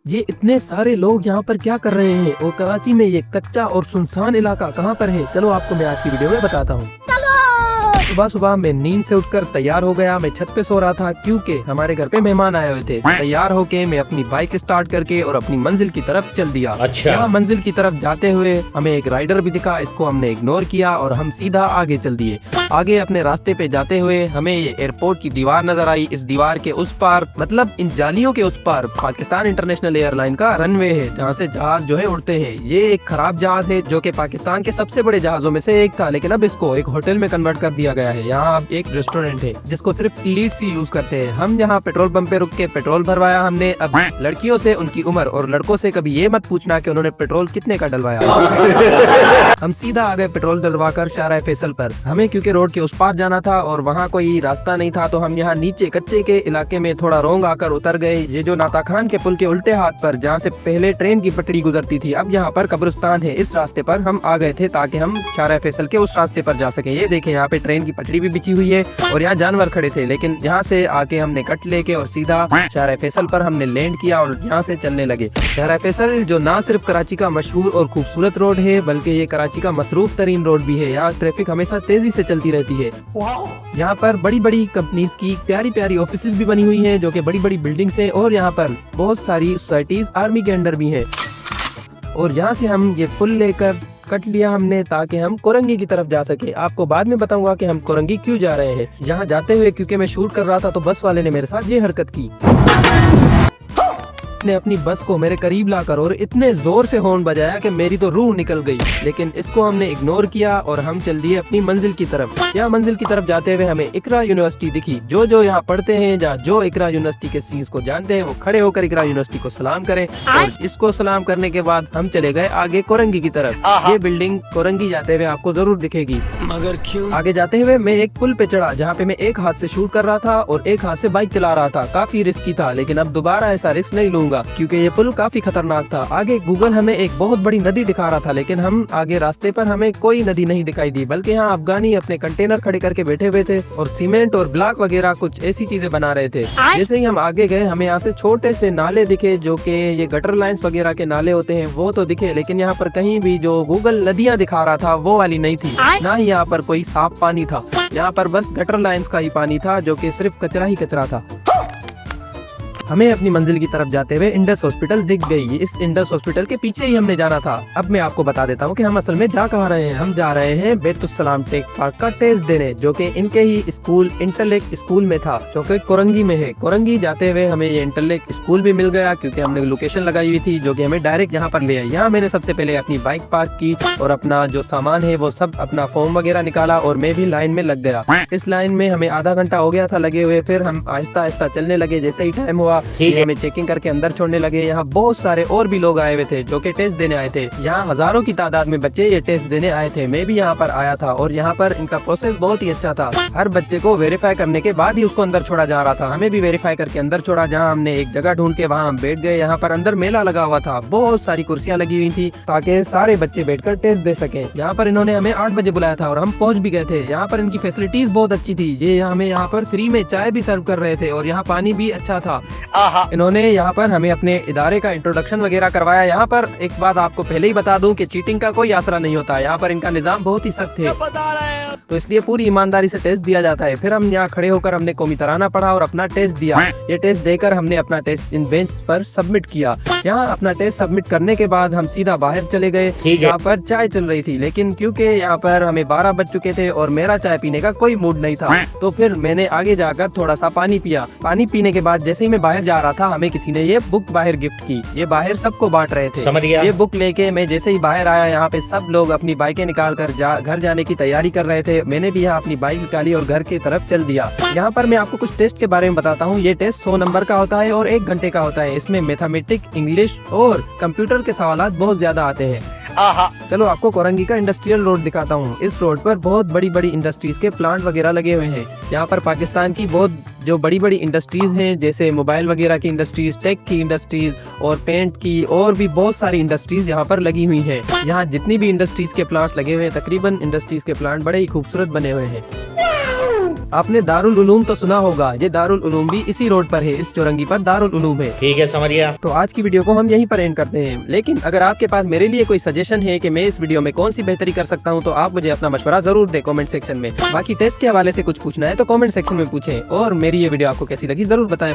ये इतने सारे लोग यहाँ पर क्या कर रहे हैं और कराची में ये कच्चा और सुनसान इलाका कहाँ पर है, चलो आपको मैं आज की वीडियो में बताता हूँ। सुबह सुबह मैं नींद से उठकर तैयार हो गया। मैं छत पे सो रहा था क्योंकि हमारे घर पे मेहमान आए हुए थे। तैयार होके मैं अपनी बाइक स्टार्ट करके और अपनी मंजिल की तरफ चल दिया। अच्छा। यहाँ मंजिल की तरफ जाते हुए हमें एक राइडर भी दिखा, इसको हमने इग्नोर किया और हम सीधा आगे चल दिए। आगे अपने रास्ते पे जाते हुए हमें ये एयरपोर्ट की दीवार नजर आई। इस दीवार के उस पार, मतलब इन जालियों के उस पार, पाकिस्तान इंटरनेशनल एयरलाइन का रनवे है जहाँ से जहाज जो है उड़ते हैं। ये एक खराब जहाज है जो कि पाकिस्तान के सबसे बड़े जहाजों में से एक था, लेकिन अब इसको एक होटल में कन्वर्ट कर दिया गया है। यहाँ अब एक रेस्टोरेंट है जिसको सिर्फ लीड्स ही यूज करते हैं। हम यहाँ पेट्रोल पंप पे रुक के पेट्रोल भरवाया हमने। अब लड़कियों से उनकी उम्र और लड़कों से कभी ये मत पूछना कि उन्होंने पेट्रोल कितने का डलवाया। हम सीधा आ गए पेट्रोल डलवा कर शाहराह फैसल पर। हमें क्योंकि रोड के उस पार जाना था और वहाँ कोई रास्ता नहीं था, तो हम यहाँ नीचे कच्चे के इलाके में थोड़ा रोंग आकर उतर गए। ये जो नाता खान के पुल के उल्टे हाथ पर जहाँ से पहले ट्रेन की पटरी गुजरती थी, अब यहाँ पर कब्रिस्तान है। इस रास्ते पर हम आ गए थे ताकि हम शाहराह फैसल के उस रास्ते पर जा सके। ये देखें, यहाँ पे ट्रेन की पटरी भी बिछी हुई है और यहाँ जानवर खड़े थे, लेकिन यहाँ से आके हमने कट लेके और सीधा शाहराह फैसल पर हमने लैंड किया और यहाँ से चलने लगे। शाहराह फैसल जो ना सिर्फ कराची का मशहूर और खूबसूरत रोड है, बल्कि ये कराची का मसरूफ तरीन रोड भी है। यहाँ ट्रैफिक हमेशा तेजी से चलती रहती है। यहाँ पर बड़ी बड़ी कंपनीज की प्यारी प्यारी ऑफिसेज भी बनी हुई हैं जो कि बड़ी बड़ी बिल्डिंग्स हैं, और यहाँ पर बहुत सारी सोसाइटीज आर्मी के अंडर भी हैं। और यहाँ से हम ये पुल लेकर कट लिया हमने ताकि हम कोरंगी की तरफ जा सके। आपको बाद में बताऊंगा कि हम कोरंगी क्यों जा रहे हैं। यहाँ जाते हुए क्योंकि मैं शूट कर रहा था तो बस वाले ने मेरे साथ ये हरकत की। ने अपनी बस को मेरे करीब लाकर और इतने जोर से हॉर्न बजाया कि मेरी तो रूह निकल गई, लेकिन इसको हमने इग्नोर किया और हम चल दिए अपनी मंजिल की तरफ। यहाँ मंजिल की तरफ जाते हुए हमें इकरा यूनिवर्सिटी दिखी। जो यहाँ पढ़ते हैं, जहाँ जो इकरा यूनिवर्सिटी के सीन्स को जानते हैं, वो खड़े होकर इकरा यूनिवर्सिटी को सलाम करें। और इसको सलाम करने के बाद हम चले गए आगे कोरंगी की तरफ। ये बिल्डिंग कोरंगी जाते हुए आपको जरूर दिखेगी। मगर क्यों? आगे जाते हुए मैं एक पुल पे चढ़ा जहाँ पे मैं एक हाथ से शूट कर रहा था और एक हाथ से बाइक चला रहा था। काफी रिस्की था, लेकिन अब दोबारा ऐसा रिस्क नहीं लूंगा क्योंकि ये पुल काफी खतरनाक था। आगे गूगल हमें एक बहुत बड़ी नदी दिखा रहा था, लेकिन हम आगे रास्ते पर हमें कोई नदी नहीं दिखाई दी, बल्कि यहाँ अफगानी अपने कंटेनर खड़े करके बैठे हुए थे और सीमेंट और ब्लॉक वगैरह कुछ ऐसी चीजें बना रहे थे। जैसे ही हम आगे गए हमें यहाँ से छोटे से नाले दिखे जो कि ये गटर लाइंस वगैरह के नाले होते हैं, वो तो दिखे, लेकिन यहाँ पर कहीं भी जो गूगल नदियाँ दिखा रहा था वो वाली नहीं थी। ना ही यहाँ पर कोई साफ पानी था, यहाँ पर बस गटर लाइंस का ही पानी था जो कि सिर्फ कचरा ही कचरा था। हमें अपनी मंजिल की तरफ जाते हुए इंडस हॉस्पिटल दिख गई। इस इंडस हॉस्पिटल के पीछे ही हमने जाना था। अब मैं आपको बता देता हूँ कि हम असल में जा कहाँ रहे हैं। हम जा रहे हैं बैतुस्सलाम टेक पार्क का टेस्ट देने, जो कि इनके ही स्कूल इंटरलेक स्कूल में था, जो कि कोरंगी में है। कोरंगी जाते हुए हमें ये इंटरलेक स्कूल भी मिल गया क्योंकि हमने लोकेशन लगाई हुई थी जो कि हमें डायरेक्ट यहाँ पर ले आई। यहाँ मैंने सबसे पहले अपनी बाइक पार्क की और अपना जो सामान है वो सब, अपना फॉर्म वगैरह निकाला और मैं भी लाइन में लग गया। इस लाइन में हमें आधा घंटा हो गया था लगे हुए। फिर हम आहिस्ता आहिस्ता चलने लगे। जैसे ही टाइम हुआ हमें चेकिंग करके अंदर छोड़ने लगे। यहाँ बहुत सारे और भी लोग आए हुए थे जो कि टेस्ट देने आए थे। यहाँ हजारों की तादाद में बच्चे ये टेस्ट देने आए थे। मैं भी यहाँ पर आया था और यहाँ पर इनका प्रोसेस बहुत ही अच्छा था। हर बच्चे को वेरीफाई करने के बाद ही उसको अंदर छोड़ा जा रहा था। हमें भी वेरीफाई करके अंदर छोड़ा, जहाँ हमने एक जगह ढूंढ के वहाँ हम बैठ गए। यहाँ पर अंदर मेला लगा हुआ था, बहुत सारी कुर्सियाँ लगी हुई थी ताकि सारे बच्चे बैठकर टेस्ट दे सके। यहाँ पर इन्होंने हमें 8 बजे बुलाया था और हम पहुँच भी गए थे। यहाँ पर इनकी फैसिलिटीज बहुत अच्छी थी। ये हमें यहाँ पर फ्री में चाय भी सर्व कर रहे थे और यहाँ पानी भी अच्छा था। इन्होंने यहाँ पर हमें अपने इदारे का इंट्रोडक्शन वगैरह करवाया। यहाँ पर एक बात आपको पहले ही बता दूं कि चीटिंग का कोई आसरा नहीं होता। यहाँ पर इनका निजाम बहुत ही सख्त है, तो इसलिए पूरी ईमानदारी से टेस्ट दिया जाता है। फिर हम यहाँ खड़े होकर हमने कौमी तराना पढ़ा और अपना टेस्ट दिया। ये टेस्ट देकर हमने अपना टेस्ट इन बेंच पर सबमिट किया। यहाँ अपना टेस्ट सबमिट करने के बाद हम सीधा बाहर चले गए जहाँ पर चाय चल रही थी, लेकिन क्योंकि यहाँ पर हमें 12 बज चुके थे और मेरा चाय पीने का कोई मूड नहीं था, तो फिर मैंने आगे जाकर थोड़ा सा पानी पिया। पानी पीने के बाद जैसे ही मैं बाहर जा रहा था, हमें किसी ने ये बुक बाहर गिफ्ट की। ये बाहर सबको बांट रहे थे। समझ गया। ये बुक लेके मैं जैसे ही बाहर आया, यहाँ पे सब लोग अपनी बाइकें निकाल कर घर जाने की तैयारी कर रहे थे। मैंने भी यहाँ अपनी बाइक निकाली और घर की तरफ चल दिया। यहाँ पर मैं आपको कुछ टेस्ट के बारे में बताता हूँ। ये टेस्ट 100 नंबर का होता है और 1 घंटे का होता है। इसमें मैथमेटिक, इंग्लिश और कंप्यूटर के सवाल बहुत ज्यादा आते हैं। चलो आपको कोरंगी का इंडस्ट्रियल रोड दिखाता हूँ। इस रोड पर बहुत बड़ी बड़ी इंडस्ट्रीज के प्लांट वगैरह लगे हुए हैं। यहाँ पर पाकिस्तान की बहुत जो बड़ी बड़ी इंडस्ट्रीज हैं, जैसे मोबाइल वगैरह की इंडस्ट्रीज, टेक की इंडस्ट्रीज और पेंट की, और भी बहुत सारी इंडस्ट्रीज यहाँ पर लगी हुई हैं। यहाँ जितनी भी इंडस्ट्रीज के प्लांट्स लगे हुए हैं, तकरीबन इंडस्ट्रीज के प्लांट बड़े ही खूबसूरत बने हुए हैं। आपने दारुल उलूम तो सुना होगा, ये दारुल उलूम भी इसी रोड पर है, इस चौरंगी पर दारुल उलूम है। ठीक है, समझ गया। तो आज की वीडियो को हम यहीं पर एंड करते हैं, लेकिन अगर आपके पास मेरे लिए कोई सजेशन है कि मैं इस वीडियो में कौन सी बेहतरी कर सकता हूं, तो आप मुझे अपना मशवरा जरूर दें कमेंट सेक्शन में। बाकी टेस्ट के हवाले से कुछ पूछना है तो कमेंट सेक्शन में पूछें, और मेरी ये वीडियो आपको कैसी लगी जरूर बताएं।